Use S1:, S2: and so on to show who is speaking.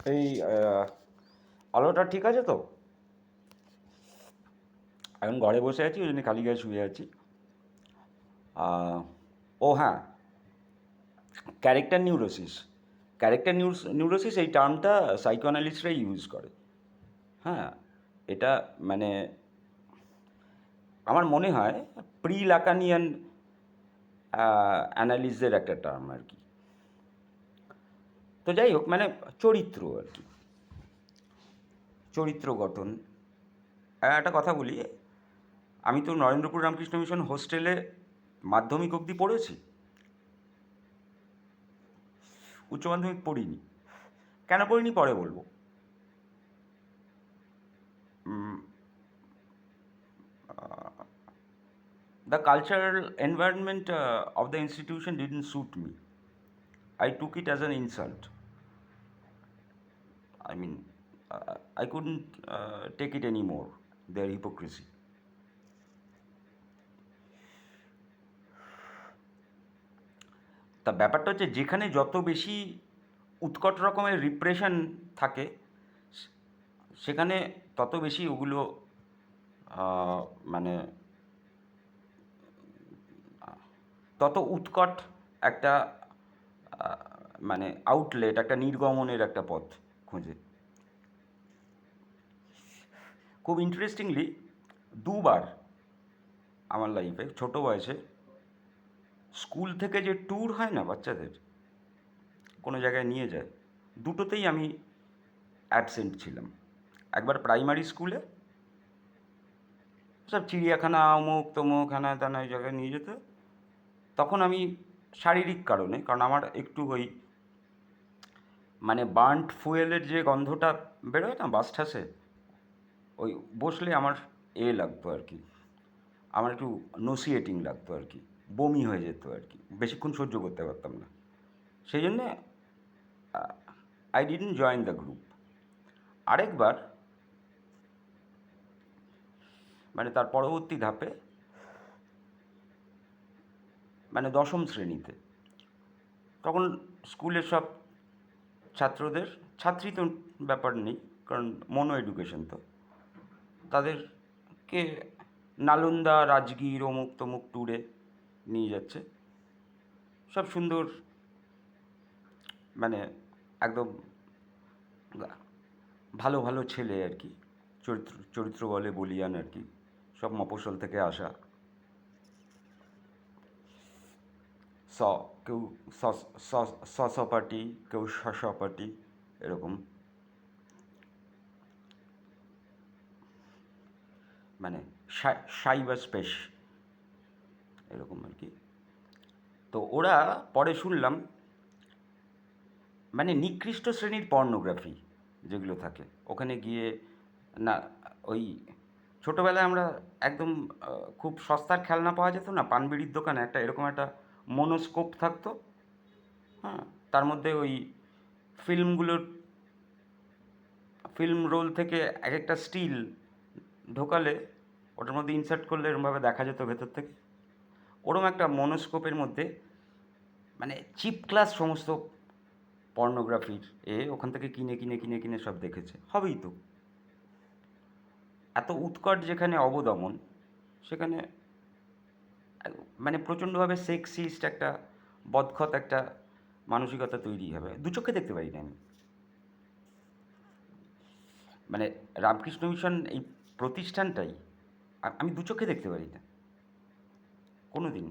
S1: এই আলোটা ঠিক আছে তো? এখন ঘরে বসে আছি, ওই জন্য খালি গায়ে শুয়ে আছি। ও হ্যাঁ, ক্যারেক্টার নিউরোসিস। ক্যারেক্টার নিউরোসিস এই টার্মটা সাইকোঅ্যানালিস্টরাই ইউজ করে। হ্যাঁ, এটা মানে আমার মনে হয় প্রি লাকানিয়ান অ্যানালিসের একটা টার্ম আর কি। তো যাই হোক, মানে চরিত্র আর কি, চরিত্র গঠন। একটা কথা বলি, আমি তো নরেন্দ্রপুর রামকৃষ্ণ মিশন হোস্টেলে মাধ্যমিক অবধি পড়েছি, উচ্চ মাধ্যমিক পড়িনি। কেন পড়িনি পরে বলবো। The cultural environment of the institution didn't suit me. I took it as an insult. I mean, I couldn't take it anymore, their hypocrisy. তা ব্যাপারটা হচ্ছে, যেখানে যত বেশি উৎকট রকমের রিপ্রেশন থাকে, সেখানে তত বেশি ওগুলো মানে তত উৎকট একটা মানে আউটলেট, একটা নির্গমনের একটা পথ খোঁজে। খুব ইন্টারেস্টিংলি দুবার আমার লাইফে ছোটো বয়সে স্কুল থেকে যে ট্যুর হয় না বাচ্চাদের, কোনো জায়গায় নিয়ে যায়, দুটোতেই আমি অ্যাবসেন্ট ছিলাম। একবার প্রাইমারি স্কুলে, সব চিড়িয়াখানা অমুক তমুক হ্যানা ত্যানা ওই জায়গায় নিয়ে যেত। তখন আমি শারীরিক কারণে, কারণ আমার একটু ওই মানে বার্ন্ট ফুয়েলের যে গন্ধটা বেরোয় না বাস ঠাসে, ওই বসলে আমার লাগতো আর কি, আমার একটু নসিয়েটিং লাগতো আর কি, বমি হয়ে যেত আর কি, বেশিক্ষণ সহ্য করতে পারতাম না। সেই জন্যে I didn't join the group. আরেকবার মানে তার পরবর্তী ধাপে, মানে দশম শ্রেণীতে, তখন স্কুলের সব ছাত্রদের, ছাত্রী তো ব্যাপার নেই কারণ মনো এডুকেশন, তো তাদেরকে নালন্দা রাজগীর অমুক তমুক ট্যুরে নিয়ে যাচ্ছে। সব সুন্দর, মানে একদম ভালো ভালো ছেলে আর কি, চরিত্র চরিত্র বলে বলিয়ান আর কি, সব মফস্বল থেকে আসা। স কেউ সপাটি, কেউ সপাটি, এরকম মানে সাই বা স্পেশ, এরকম আর কি। তো ওরা পরে শুনলাম মানে নিকৃষ্ট শ্রেণীর পর্নোগ্রাফি যেগুলো থাকে ওখানে গিয়ে, না ওই ছোটোবেলায় আমরা একদম খুব সস্তার খেলনা পাওয়া যেত না পানবিড়ির দোকানে, একটা এরকম একটা মনোস্কোপ থাকতো। হ্যাঁ, তার মধ্যে ওই ফিল্মগুলোর ফিল্ম রোল থেকে এক একটা স্টিল ঢোকালে ওটার মধ্যে ইনসার্ট করলে এরকমভাবে দেখা যেত ভেতর থেকে। ওরম একটা মনোস্কোপের মধ্যে মানে চিপ ক্লাস সমস্ত পর্নোগ্রাফির ওখান থেকে কিনে কিনে কিনে কিনে সব দেখেছে। হবেই তো, এত উৎকট যেখানে অবদমন, সেখানে মানে প্রচণ্ডভাবে সেক্সিস্ট একটা বদখত একটা মানসিকতা তৈরি হবে। দু চোখে দেখতে পারি না আমি, মানে রামকৃষ্ণ মিশন এই প্রতিষ্ঠানটাই আমি দু চোখে দেখতে পারি না কোনো দিন।